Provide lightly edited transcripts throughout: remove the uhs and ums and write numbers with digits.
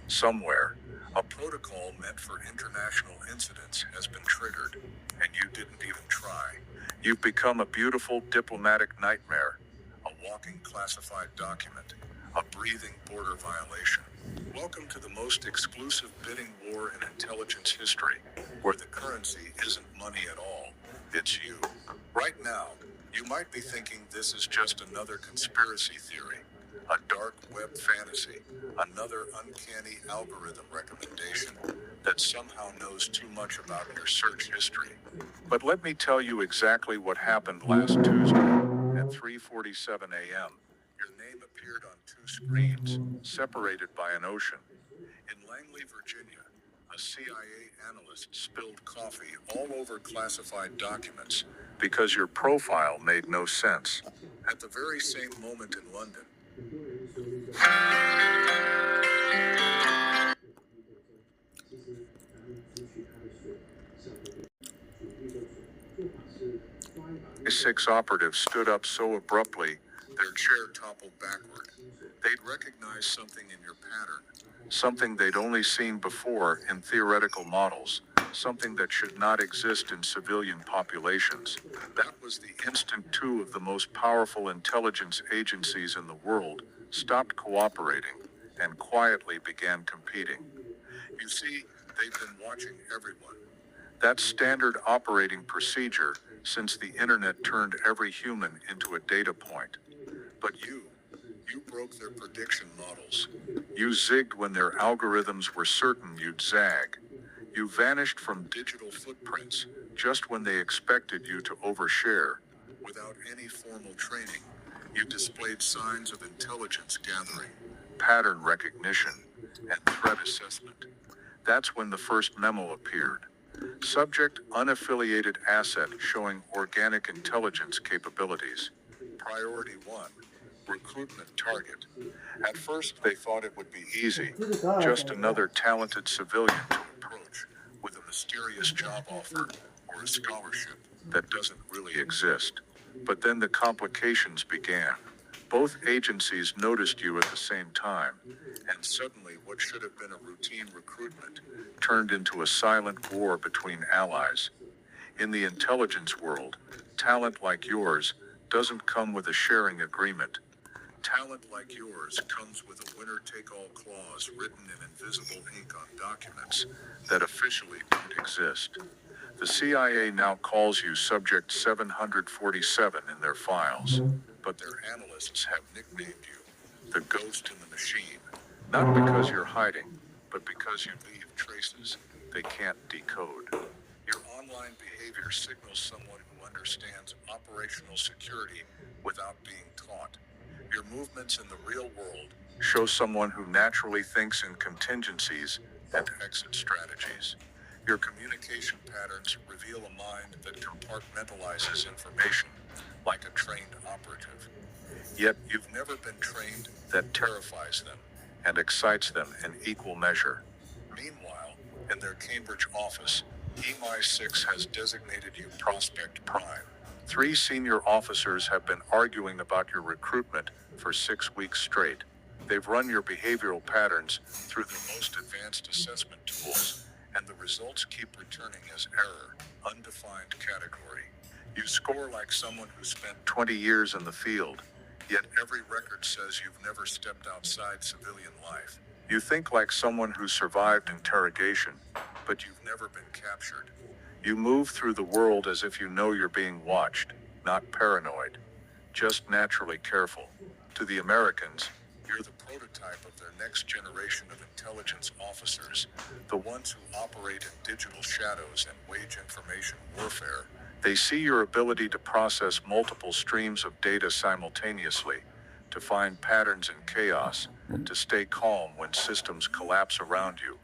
Somewhere, a protocol meant for international incidents has been triggered, and you didn't even try. You've become a beautiful diplomatic nightmare, a walking classified document, a breathing border violation. Welcome to the most exclusive bidding war in intelligence history, where the currency isn't money at all, it's you. Right now, you might be thinking this is just another conspiracy theory, a dark web fantasy, another uncanny algorithm recommendation that somehow knows too much about your search history. But let me tell you exactly what happened last Tuesday at 3:47 a.m. Your name appeared on two screens, separated by an ocean. In Langley, Virginia, a CIA analyst spilled coffee all over classified documents because your profile made no sense. At the very same moment in London, MI6 operatives stood up so abruptly, their chair toppled backward. They'd recognized something in your pattern, something they'd only seen before in theoretical models, something that should not exist in civilian populations. That was the instant two of the most powerful intelligence agencies in the world stopped cooperating and quietly began competing. You see, they've been watching everyone. That's standard operating procedure since the internet turned every human into a data point. But you broke their prediction models. You zigged when their algorithms were certain you'd zag. You vanished from digital footprints just when they expected you to overshare. Without any formal training, you displayed signs of intelligence gathering, pattern recognition, and threat assessment. That's when the first memo appeared. Subject: unaffiliated asset showing organic intelligence capabilities. Priority 1. Recruitment target. At first they thought it would be easy, just another talented civilian to approach with a mysterious job offer or a scholarship that doesn't really exist. But then the complications began. Both agencies noticed you at the same time, and suddenly what should have been a routine recruitment turned into a silent war between allies. In the intelligence world, talent like yours doesn't come with a sharing agreement. Talent like yours comes with a winner-take-all clause written in invisible ink on documents that officially don't exist. The CIA now calls you Subject 747 in their files, but their analysts have nicknamed you the Ghost in the Machine. Not because you're hiding, but because you leave traces they can't decode. Your online behavior signals someone who understands operational security without being taught. Your movements in the real world show someone who naturally thinks in contingencies and exit strategies. Your communication patterns reveal a mind that compartmentalizes information like a trained operative. Yet you've never been trained. That terrifies them and excites them in equal measure. Meanwhile, in their Cambridge office, MI6 has designated you Prospect Prime. Three senior officers have been arguing about your recruitment for 6 weeks straight. They've run your behavioral patterns through the most advanced assessment tools, and the results keep returning as error, undefined category. You score like someone who spent 20 years in the field, yet every record says you've never stepped outside civilian life. You think like someone who survived interrogation, but you've never been captured. You move through the world as if you know you're being watched, not paranoid, just naturally careful. To the Americans, you're the prototype of their next generation of intelligence officers, the ones who operate in digital shadows and wage information warfare. They see your ability to process multiple streams of data simultaneously, to find patterns in chaos, to stay calm when systems collapse around you.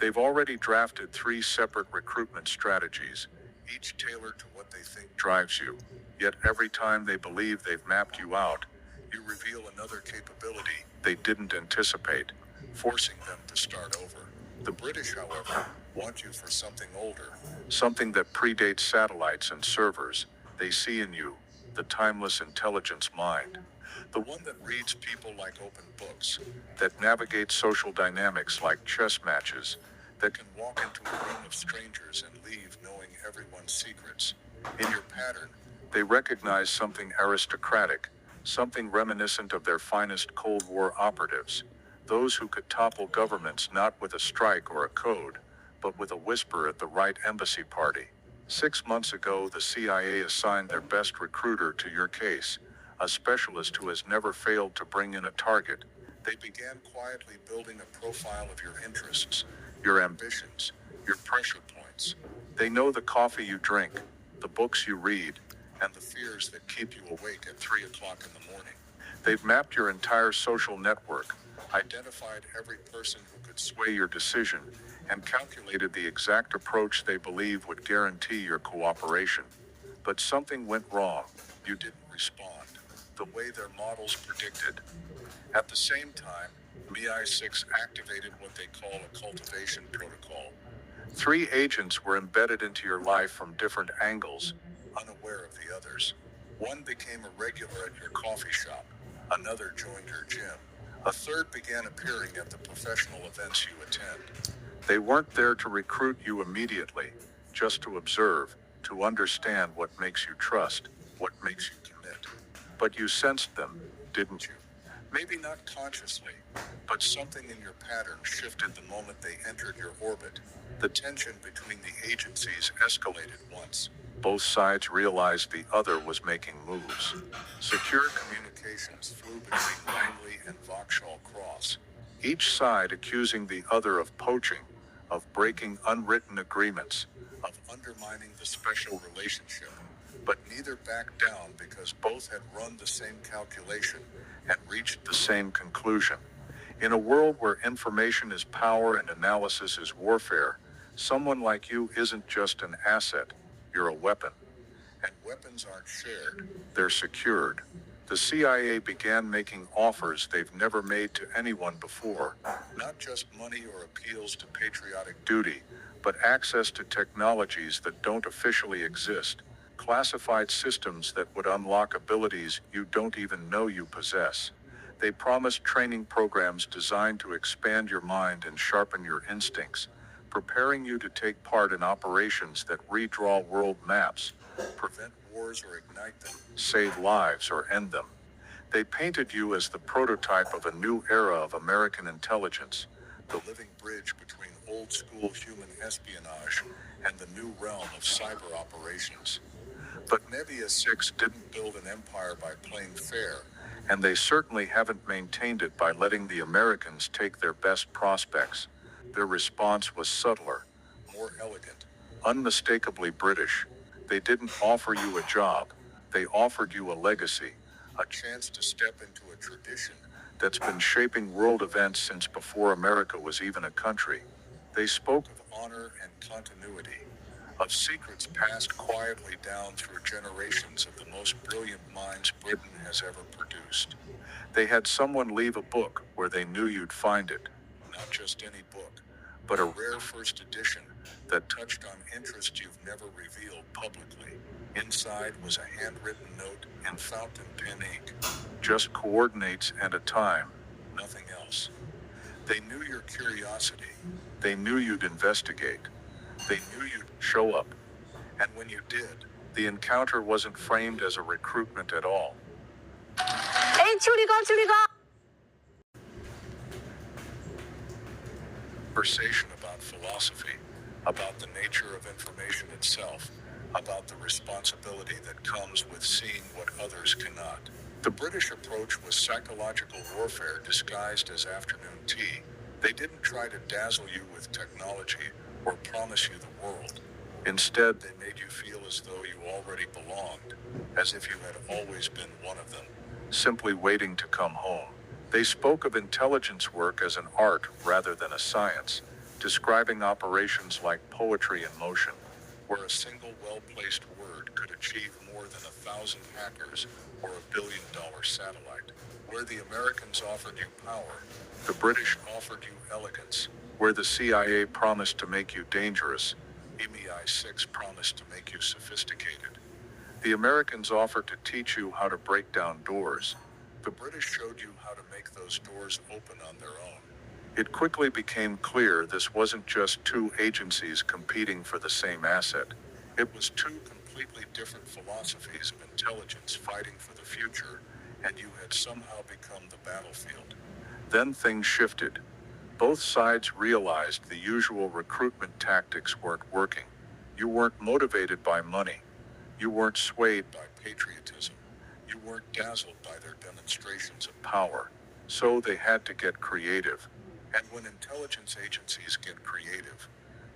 They've already drafted 3 separate recruitment strategies, each tailored to what they think drives you. Yet every time they believe they've mapped you out, you reveal another capability they didn't anticipate, forcing them to start over. The British, however, want you for something older, something that predates satellites and servers. They see in you the timeless intelligence mind. The one that reads people like open books, that navigates social dynamics like chess matches, that can walk into a room of strangers and leave knowing everyone's secrets. In your pattern, they recognize something aristocratic, something reminiscent of their finest Cold War operatives, those who could topple governments not with a strike or a code, but with a whisper at the right embassy party. 6 months ago, the CIA assigned their best recruiter to your case, a specialist who has never failed to bring in a target. They began quietly building a profile of your interests, your ambitions, your pressure points. They know the coffee you drink, the books you read, and the fears that keep you awake at 3 o'clock in the morning. They've mapped your entire social network, identified every person who could sway your decision, and calculated the exact approach they believe would guarantee your cooperation. But something went wrong. You didn't respond the way their models predicted. At the same time, MI6 activated what they call a cultivation protocol. 3 agents were embedded into your life from different angles, unaware of the others. One became a regular at your coffee shop, another joined your gym, a third began appearing at the professional events you attend. They weren't there to recruit you immediately, just to observe, to understand what makes you trust, what makes you commit. But you sensed them, didn't you? Maybe not consciously, but something in your pattern shifted the moment they entered your orbit. The tension between the agencies escalated once. Both sides realized the other was making moves. Secure communications flew between Langley and Vauxhall Cross, each side accusing the other of poaching, of breaking unwritten agreements, of undermining the special relationship. But neither backed down because both had run the same calculation and reached the same conclusion. In a world where information is power and analysis is warfare, someone like you isn't just an asset, you're a weapon. And weapons aren't shared, they're secured. The CIA began making offers they've never made to anyone before, not just money or appeals to patriotic duty, but access to technologies that don't officially exist, classified systems that would unlock abilities you don't even know you possess. They promised training programs designed to expand your mind and sharpen your instincts, preparing you to take part in operations that redraw world maps, prevent wars or ignite them, save lives or end them. They painted you as the prototype of a new era of American intelligence, the living bridge between old-school human espionage and the new realm of cyber operations. But MI6 didn't build an empire by playing fair, and they certainly haven't maintained it by letting the Americans take their best prospects. Their response was subtler, more elegant, unmistakably British. They didn't offer you a job, they offered you a legacy, a chance to step into a tradition that's been shaping world events since before America was even a country. They spoke of honor and continuity, of secrets passed quietly down through generations of the most brilliant minds Britain has ever produced. They had someone leave a book where they knew you'd find it, not just any book, but a rare first edition that touched on interests you've never revealed publicly. Inside was a handwritten note in fountain pen ink, just coordinates and a time, nothing else. They knew your curiosity, they knew you'd investigate, they knew you'd show up. And when you did, the encounter wasn't framed as a recruitment at all. Conversation about philosophy, about the nature of information itself, about the responsibility that comes with seeing what others cannot. The British approach was psychological warfare disguised as afternoon tea. They didn't try to dazzle you with technology or promise you the world. Instead, they made you feel as though you already belonged, as if you had always been one of them, simply waiting to come home. They spoke of intelligence work as an art rather than a science, describing operations like poetry in motion, where a single well-placed word could achieve more than 1,000 hackers or $1 billion satellite. Where the Americans offered you power, the British offered you elegance. Where the CIA promised to make you dangerous, MI6 promised to make you sophisticated. The Americans offered to teach you how to break down doors. The British showed you how to make those doors open on their own. It quickly became clear this wasn't just two agencies competing for the same asset. It was two completely different philosophies of intelligence fighting for the future, and you had somehow become the battlefield. Then things shifted. Both sides realized the usual recruitment tactics weren't working. You weren't motivated by money. You weren't swayed by patriotism. You weren't dazzled by their demonstrations of power. So they had to get creative. And when intelligence agencies get creative,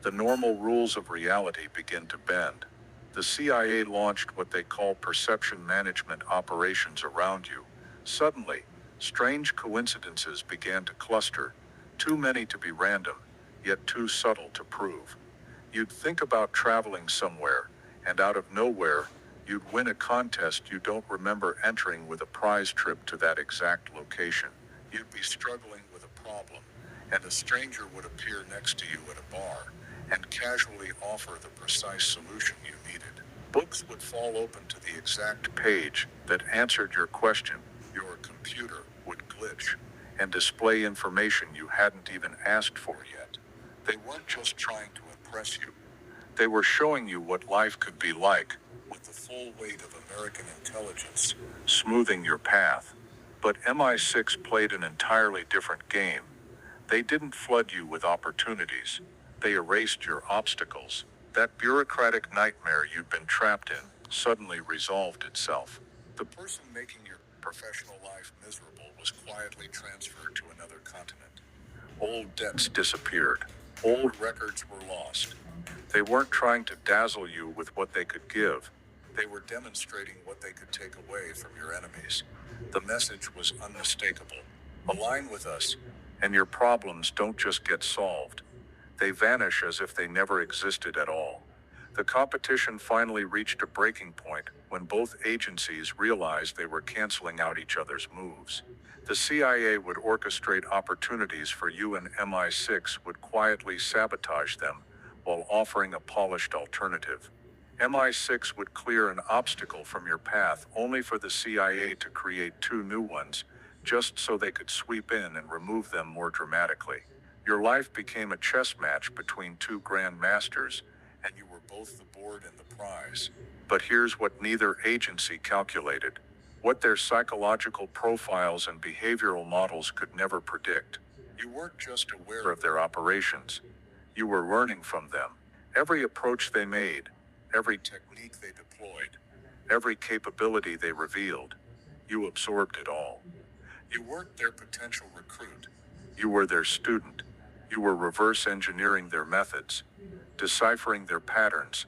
the normal rules of reality begin to bend. The CIA launched what they call perception management operations around you. Suddenly, strange coincidences began to cluster, too many to be random, yet too subtle to prove. You'd think about traveling somewhere, and out of nowhere, you'd win a contest you don't remember entering with a prize trip to that exact location. You'd be struggling with a problem, and a stranger would appear next to you at a bar, and casually offer the precise solution you needed. Books would fall open to the exact page that answered your question. Your computer would glitch and display information you hadn't even asked for yet. They weren't just trying to impress you. They were showing you what life could be like, with the full weight of American intelligence smoothing your path. But MI6 played an entirely different game. They didn't flood you with opportunities. They erased your obstacles. That bureaucratic nightmare you'd been trapped in suddenly resolved itself. The person making your professional life miserable was quietly transferred to another continent. Old debts disappeared. Old records were lost. They weren't trying to dazzle you with what they could give. They were demonstrating what they could take away from your enemies. The message was unmistakable. Align with us, and your problems don't just get solved. They vanish as if they never existed at all. The competition finally reached a breaking point when both agencies realized they were canceling out each other's moves. The CIA would orchestrate opportunities for you, and MI6 would quietly sabotage them while offering a polished alternative. MI6 would clear an obstacle from your path only for the CIA to create two new ones, just so they could sweep in and remove them more dramatically. Your life became a chess match between two grand masters, and you were both the board and the prize. But here's what neither agency calculated: what their psychological profiles and behavioral models could never predict. You weren't just aware of their operations. You were learning from them. Every approach they made, every technique they deployed, every capability they revealed, you absorbed it all. You weren't their potential recruit. You were their student. You were reverse engineering their methods, deciphering their patterns,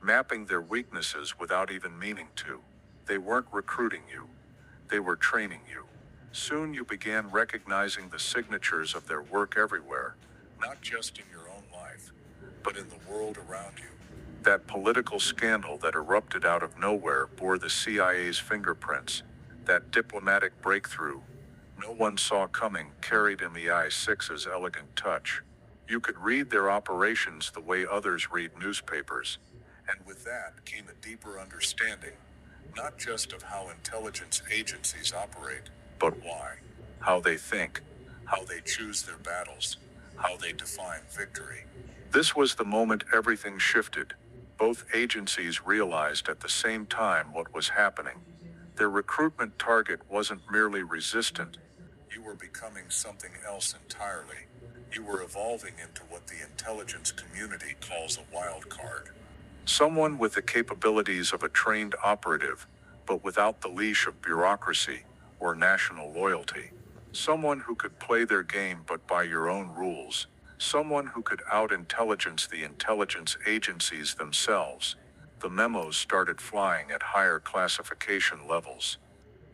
mapping their weaknesses without even meaning to. They weren't recruiting you. They were training you. Soon you began recognizing the signatures of their work everywhere, not just in your own life, but in the world around you. That political scandal that erupted out of nowhere bore the CIA's fingerprints. That diplomatic breakthrough no one saw coming carried MI6's elegant touch. You could read their operations the way others read newspapers. And with that came a deeper understanding, not just of how intelligence agencies operate, but why. How they think, how they choose their battles, how they define victory. This was the moment everything shifted. Both agencies realized at the same time what was happening. Their recruitment target wasn't merely resistant. You were becoming something else entirely. You were evolving into what the intelligence community calls a wild card. Someone with the capabilities of a trained operative, but without the leash of bureaucracy or national loyalty. Someone who could play their game but by your own rules. Someone who could out-intelligence the intelligence agencies themselves. The memos started flying at higher classification levels.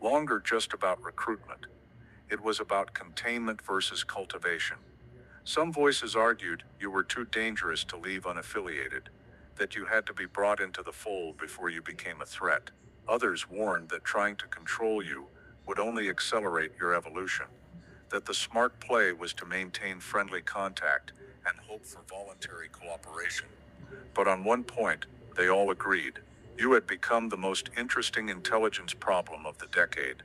Longer just about recruitment. It was about containment versus cultivation. Some voices argued you were too dangerous to leave unaffiliated, that you had to be brought into the fold before you became a threat. Others warned that trying to control you would only accelerate your evolution, that the smart play was to maintain friendly contact and hope for voluntary cooperation. But on one point, they all agreed. You had become the most interesting intelligence problem of the decade.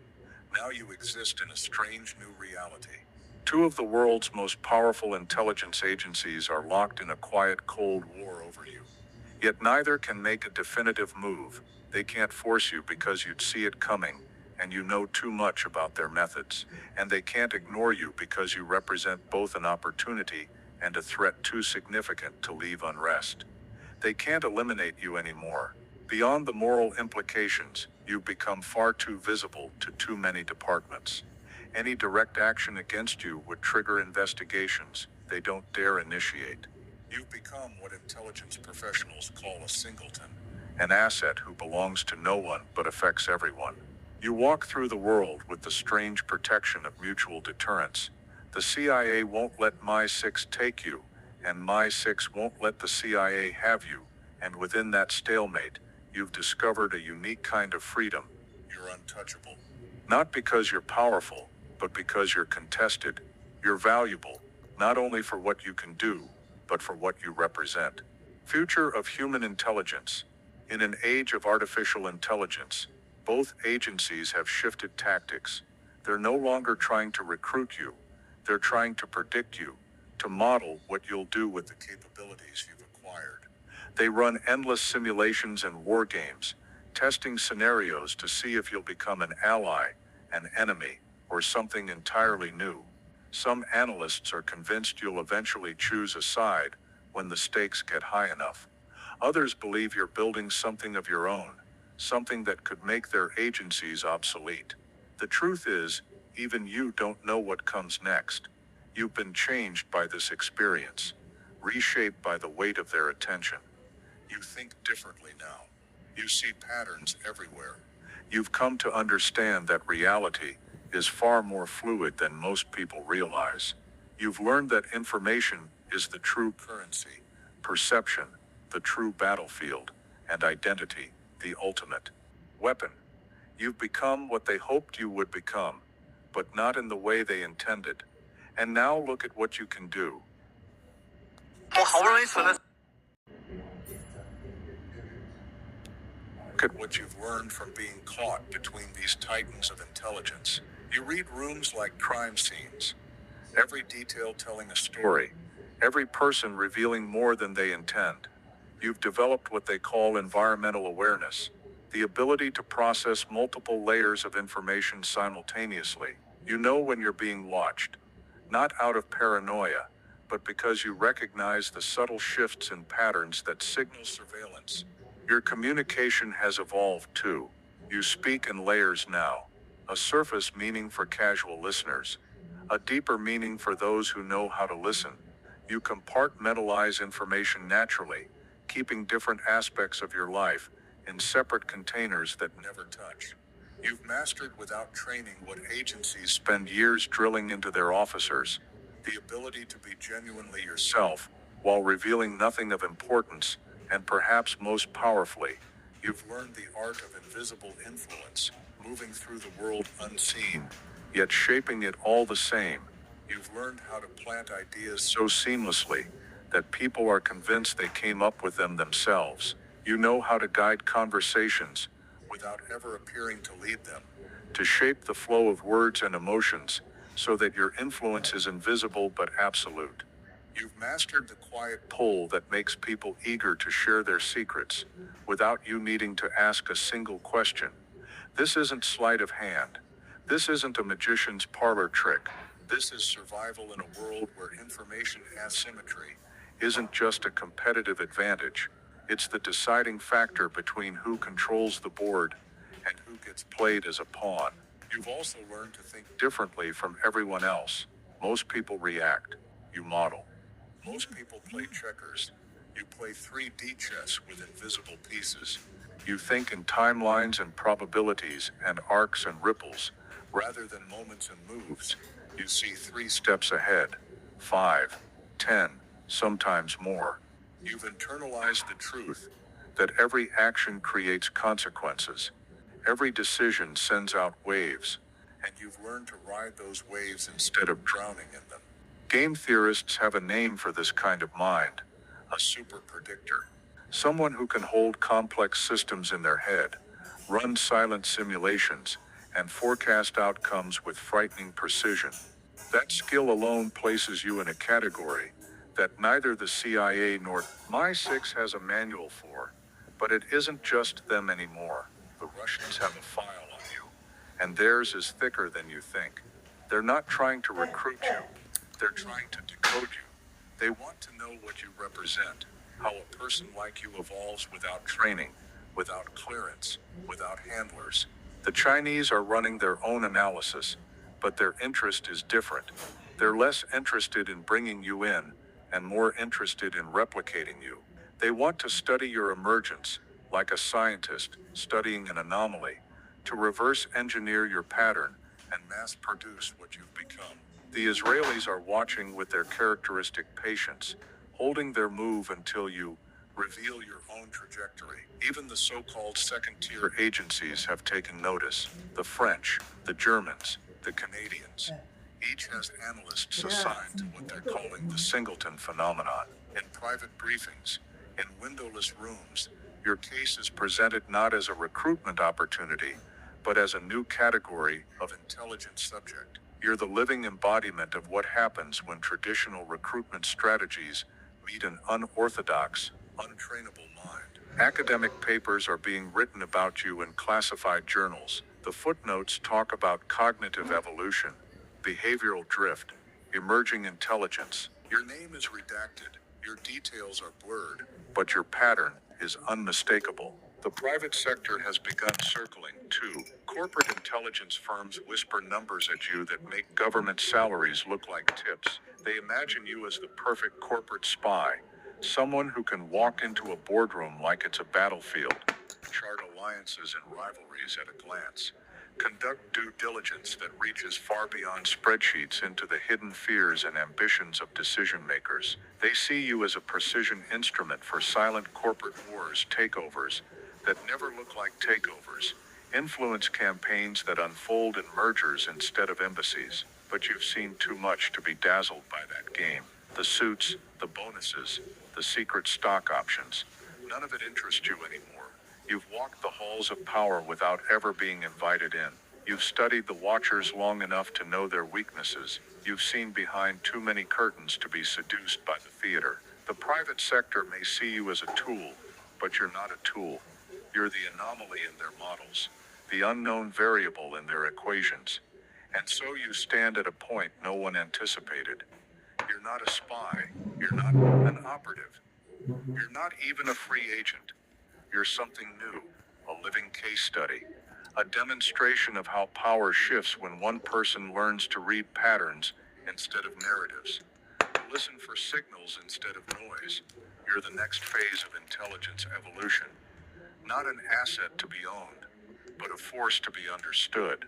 Now you exist in a strange new reality. Two of the world's most powerful intelligence agencies are locked in a quiet cold war over you. Yet neither can make a definitive move. They can't force you because you'd see it coming, and you know too much about their methods. And they can't ignore you because you represent both an opportunity and a threat too significant to leave unrest. They can't eliminate you anymore. Beyond the moral implications, you've become far too visible to too many departments. Any direct action against you would trigger investigations they don't dare initiate. You've become what intelligence professionals call a singleton, an asset who belongs to no one but affects everyone. You walk through the world with the strange protection of mutual deterrence. The CIA won't let MI6 take you, and MI6 won't let the CIA have you, and within that stalemate, you've discovered a unique kind of freedom. You're untouchable. Not because you're powerful, but because you're contested. You're valuable, not only for what you can do, but for what you represent. Future of human intelligence. In an age of artificial intelligence, both agencies have shifted tactics. They're no longer trying to recruit you. They're trying to predict you, to model what you'll do with the capabilities you've acquired. They run endless simulations and war games, testing scenarios to see if you'll become an ally, an enemy, or something entirely new. Some analysts are convinced you'll eventually choose a side when the stakes get high enough. Others believe you're building something of your own, something that could make their agencies obsolete. The truth is, even you don't know what comes next. You've been changed by this experience, reshaped by the weight of their attention. You think differently now. You see patterns everywhere. You've come to understand that reality is far more fluid than most people realize. You've learned that information is the true currency, perception, the true battlefield, and identity, the ultimate weapon. You've become what they hoped you would become, but not in the way they intended. And now look at what you can do. Look at what you've learned from being caught between these titans of intelligence. You read rooms like crime scenes, every detail telling a story, every person revealing more than they intend. You've developed what they call environmental awareness, the ability to process multiple layers of information simultaneously. You know when you're being watched, not out of paranoia, but because you recognize the subtle shifts and patterns that signal surveillance. Your communication has evolved too. You speak in layers now. A surface meaning for casual listeners, a deeper meaning for those who know how to listen. You compartmentalize information naturally, keeping different aspects of your life in separate containers that never touch. You've mastered without training what agencies spend years drilling into their officers, the ability to be genuinely yourself while revealing nothing of importance, and perhaps most powerfully, you've learned the art of invisible influence, moving through the world unseen, yet shaping it all the same. You've learned how to plant ideas so seamlessly that people are convinced they came up with them themselves. You know how to guide conversations without ever appearing to lead them, to shape the flow of words and emotions so that your influence is invisible but absolute. You've mastered the quiet pull that makes people eager to share their secrets without you needing to ask a single question. This isn't sleight of hand. This isn't a magician's parlor trick. This is survival in a world where information asymmetry isn't just a competitive advantage. It's the deciding factor between who controls the board and who gets played as a pawn. You've also learned to think differently from everyone else. Most people react. You model. Most people play checkers. You play 3D chess with invisible pieces. You think in timelines and probabilities and arcs and ripples, rather than moments and moves. You see 3 steps ahead, 5, 10, sometimes more. You've internalized the truth that every action creates consequences. Every decision sends out waves, and you've learned to ride those waves instead of drowning in them. Game theorists have a name for this kind of mind, a super predictor. Someone who can hold complex systems in their head, run silent simulations, and forecast outcomes with frightening precision. That skill alone places you in a category that neither the CIA nor MI6 has a manual for. But it isn't just them anymore. The Russians have a file on you, and theirs is thicker than you think. They're not trying to recruit you, they're trying to decode you. They want to know what you represent, how a person like you evolves without training, without clearance, without handlers. The Chinese are running their own analysis, but their interest is different. They're less interested in bringing you in, and more interested in replicating you. They want to study your emergence, like a scientist studying an anomaly, to reverse engineer your pattern and mass produce what you've become. The Israelis are watching with their characteristic patience, holding their move until you reveal your own trajectory. Even the so-called second-tier agencies have taken notice. The French, the Germans, the Canadians. Each has analysts assigned to what they're calling the singleton phenomenon. In private briefings, in windowless rooms, your case is presented not as a recruitment opportunity, but as a new category of intelligent subject. You're the living embodiment of what happens when traditional recruitment strategies meet an unorthodox, untrainable mind. Academic papers are being written about you in classified journals. The footnotes talk about cognitive evolution, behavioral drift, emerging intelligence. Your name is redacted, your details are blurred, but your pattern is unmistakable. The private sector has begun circling, too. Corporate intelligence firms whisper numbers at you that make government salaries look like tips. They imagine you as the perfect corporate spy, someone who can walk into a boardroom like it's a battlefield, chart alliances and rivalries at a glance, conduct due diligence that reaches far beyond spreadsheets into the hidden fears and ambitions of decision makers. They see you as a precision instrument for silent corporate wars, takeovers that never look like takeovers, influence campaigns that unfold in mergers instead of embassies. But you've seen too much to be dazzled by that game. The suits, the bonuses, the secret stock options. None of it interests you anymore. You've walked the halls of power without ever being invited in. You've studied the watchers long enough to know their weaknesses. You've seen behind too many curtains to be seduced by the theater. The private sector may see you as a tool, but you're not a tool. You're the anomaly in their models, the unknown variable in their equations. And so you stand at a point no one anticipated. You're not a spy. You're not an operative. You're not even a free agent. You're something new, a living case study, a demonstration of how power shifts when one person learns to read patterns instead of narratives, listen for signals instead of noise. You're the next phase of intelligence evolution, not an asset to be owned, but a force to be understood.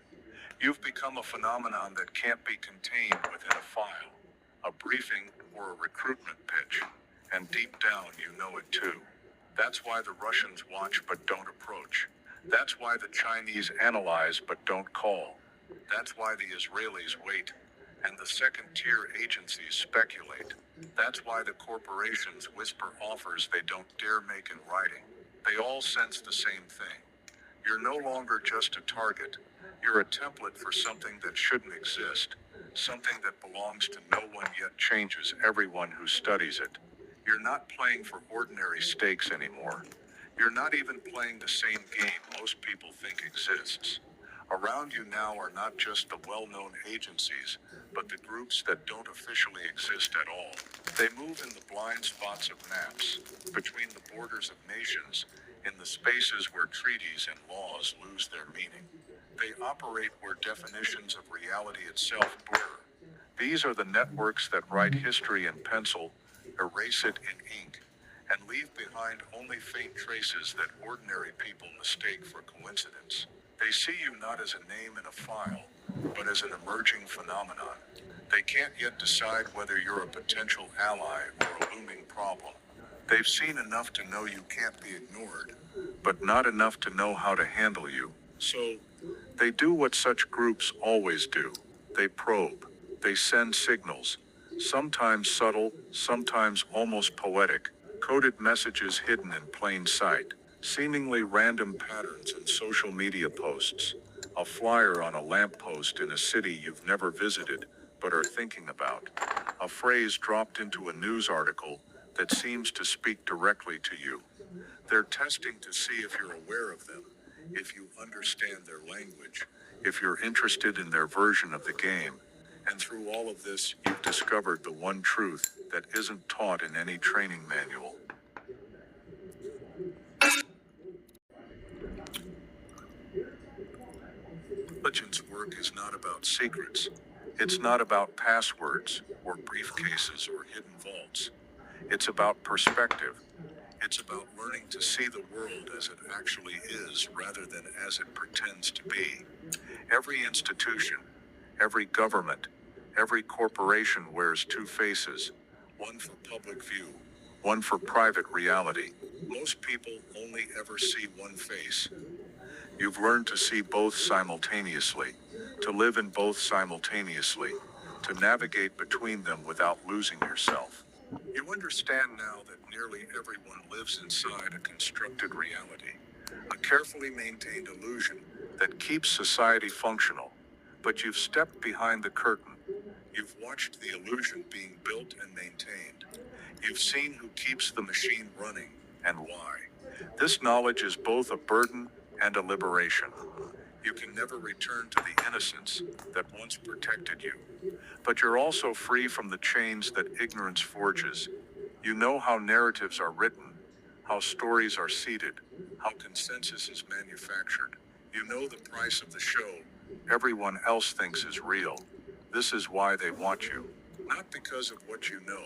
You've become a phenomenon that can't be contained within a file, a briefing, or a recruitment pitch, and deep down you know it too. That's why the Russians watch but don't approach. That's why the Chinese analyze but don't call. That's why the Israelis wait, and the second-tier agencies speculate. That's why the corporations whisper offers they don't dare make in writing. They all sense the same thing. You're no longer just a target. You're a template for something that shouldn't exist. Something that belongs to no one yet changes everyone who studies it. You're not playing for ordinary stakes anymore. You're not even playing the same game most people think exists. Around you now are not just the well-known agencies, but the groups that don't officially exist at all. They move in the blind spots of maps, between the borders of nations, in the spaces where treaties and laws lose their meaning. They operate where definitions of reality itself blur. These are the networks that write history in pencil, erase it in ink, and leave behind only faint traces that ordinary people mistake for coincidence. They see you not as a name in a file, but as an emerging phenomenon. They can't yet decide whether you're a potential ally or a looming problem. They've seen enough to know you can't be ignored, but not enough to know how to handle you. So, they do what such groups always do. They probe. They send signals, sometimes subtle, sometimes almost poetic, Coded messages hidden in plain sight, seemingly random patterns in social media posts, a flyer on a lamppost in a city you've never visited but are thinking about, a phrase dropped into a news article that seems to speak directly to you. They're testing to see if you're aware of them, if you understand their language, if you're interested in their version of the game. And through all of this, you've discovered the one truth that isn't taught in any training manual. Intelligence work is not about secrets. It's not about passwords, or briefcases, or hidden vaults. It's about perspective. It's about learning to see the world as it actually is rather than as it pretends to be. Every institution, every government, every corporation wears two faces, one for public view, one for private reality. Most people only ever see one face. You've learned to see both simultaneously, to live in both simultaneously, to navigate between them without losing yourself. You understand now that nearly everyone lives inside a constructed reality, a carefully maintained illusion that keeps society functional. But you've stepped behind the curtain. You've watched the illusion being built and maintained. You've seen who keeps the machine running and why. This knowledge is both a burden and a liberation. You can never return to the innocence that once protected you. But you're also free from the chains that ignorance forges. You know how narratives are written, how stories are seeded, how consensus is manufactured. You know the price of the show everyone else thinks is real. This is why they want you. Not because of what you know,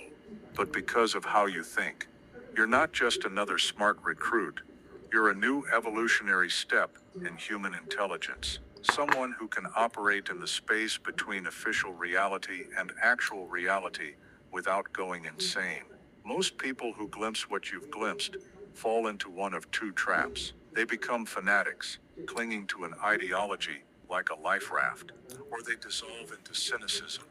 but because of how you think. You're not just another smart recruit. You're a new evolutionary step in human intelligence. Someone who can operate in the space between official reality and actual reality without going insane. Most people who glimpse what you've glimpsed fall into one of two traps. They become fanatics, clinging to an ideology like a life raft, or they dissolve into cynicism,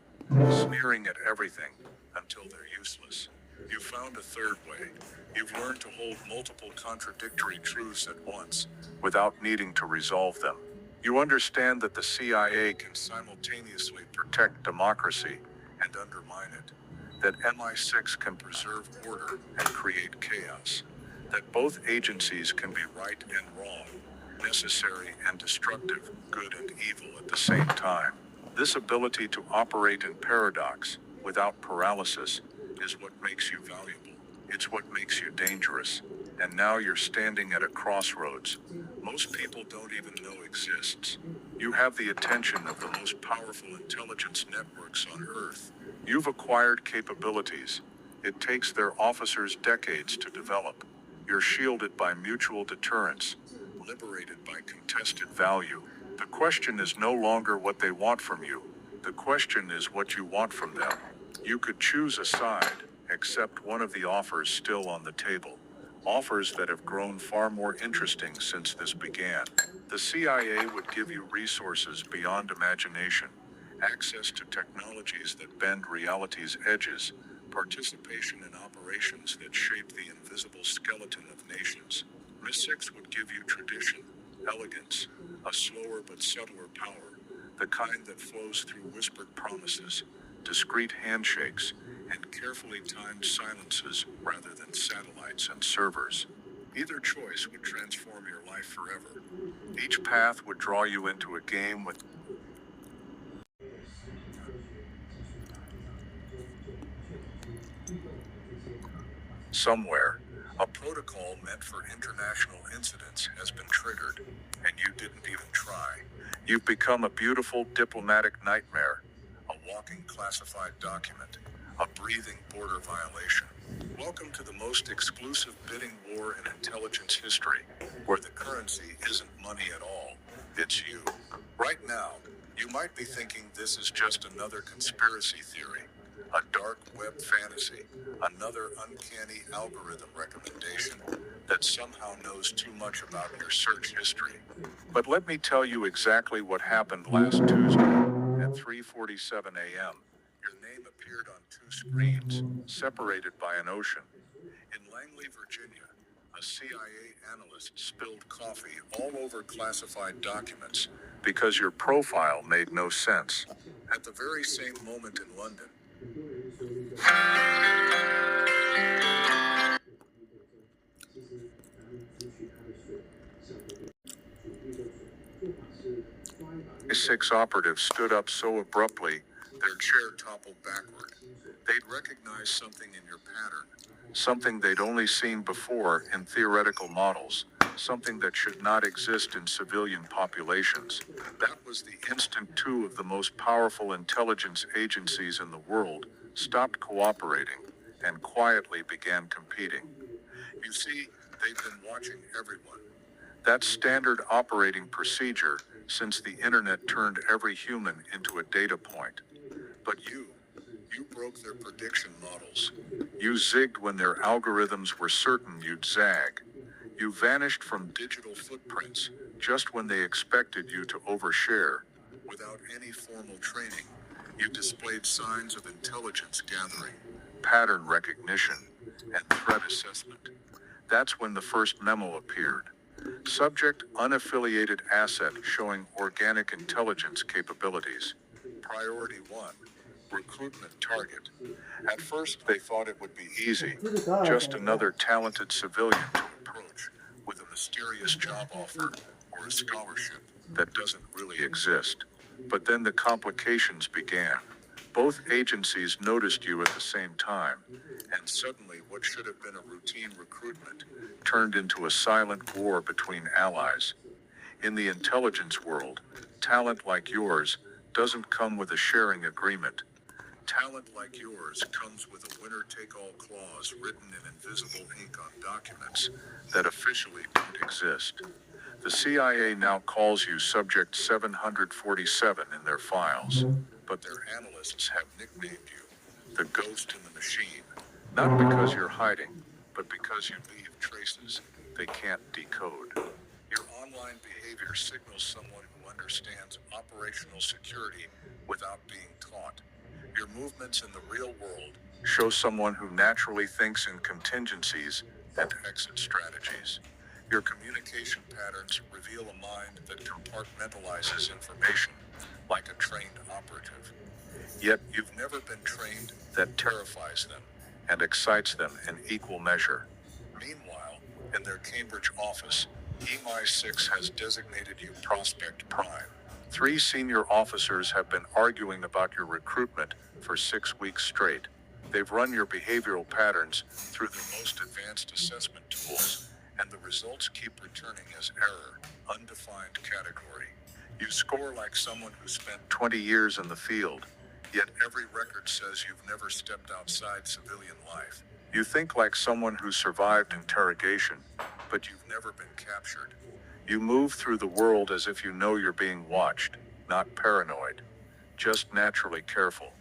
sneering at everything until they're useless. You've found a third way. You've learned to hold multiple contradictory truths at once, without needing to resolve them. You understand that the CIA can simultaneously protect democracy and undermine it, that MI6 can preserve order and create chaos, that both agencies can be right and wrong, necessary and destructive, good and evil at the same time. This ability to operate in paradox, without paralysis, is what makes you valuable. It's what makes you dangerous. And now you're standing at a crossroads most people don't even know exists. You have the attention of the most powerful intelligence networks on Earth. You've acquired capabilities. It takes their officers decades to develop. You're shielded by mutual deterrence, liberated by contested value. The question is no longer what they want from you. The question is what you want from them. You could choose a side, accept one of the offers still on the table. Offers that have grown far more interesting since this began. The CIA would give you resources beyond imagination, access to technologies that bend reality's edges, participation in operations that shape the invisible skeleton of nations. MI6 would give you tradition, elegance, a slower but subtler power, the kind that flows through whispered promises, discreet handshakes, and carefully timed silences rather than satellites and servers. Either choice would transform your life forever. Each path would draw you into a game with somewhere. A protocol meant for international incidents has been triggered, and you didn't even try. You've become a beautiful diplomatic nightmare, a walking classified document, a breathing border violation. Welcome to the most exclusive bidding war in intelligence history, where the currency isn't money at all, it's you. Right now, you might be thinking this is just another conspiracy theory, a dark web fantasy, another uncanny algorithm recommendation that somehow knows too much about your search history. But let me tell you exactly what happened last Tuesday at 3:47 a.m. Your name appeared on two screens, separated by an ocean. In Langley, Virginia, a CIA analyst spilled coffee all over classified documents because your profile made no sense. At the very same moment in London, MI6 operatives stood up so abruptly, their chair toppled backward. They'd recognized something in your pattern, something they'd only seen before in theoretical models, something that should not exist in civilian populations. That was the instant two of the most powerful intelligence agencies in the world stopped cooperating and quietly began competing. You see, they've been watching everyone. That's standard operating procedure since the internet turned every human into a data point. But you broke their prediction models. You zigged when their algorithms were certain you'd zag. You vanished from digital footprints just when they expected you to overshare. Without any formal training, you displayed signs of intelligence gathering, pattern recognition, and threat assessment. That's when the first memo appeared. Subject: unaffiliated asset showing organic intelligence capabilities. Priority 1. Recruitment target. At first they thought it would be easy, just another talented civilian to approach with a mysterious job offer or a scholarship that doesn't really exist. But then the complications began. Both agencies noticed you at the same time, and suddenly what should have been a routine recruitment turned into a silent war between allies. In the intelligence world, talent like yours doesn't come with a sharing agreement. Talent like yours comes with a winner-take-all clause written in invisible ink on documents that officially don't exist. The CIA now calls you Subject 747 in their files, but their analysts have nicknamed you the Ghost in the Machine. Not because you're hiding, but because you leave traces they can't decode. Your online behavior signals someone who understands operational security without being taught. Your movements in the real world show someone who naturally thinks in contingencies and exit strategies. Your communication patterns reveal a mind that compartmentalizes information like a trained operative. Yet you've never been trained. That terrifies them and excites them in equal measure. Meanwhile, in their Cambridge office, MI6 has designated you Prospect Prime. 3 senior officers have been arguing about your recruitment for 6 weeks straight. They've run your behavioral patterns through their most advanced assessment tools, and the results keep returning as error, undefined category. You score like someone who spent 20 years in the field, yet every record says you've never stepped outside civilian life. You think like someone who survived interrogation, but you've never been captured. You move through the world as if you know you're being watched, not paranoid, just naturally careful.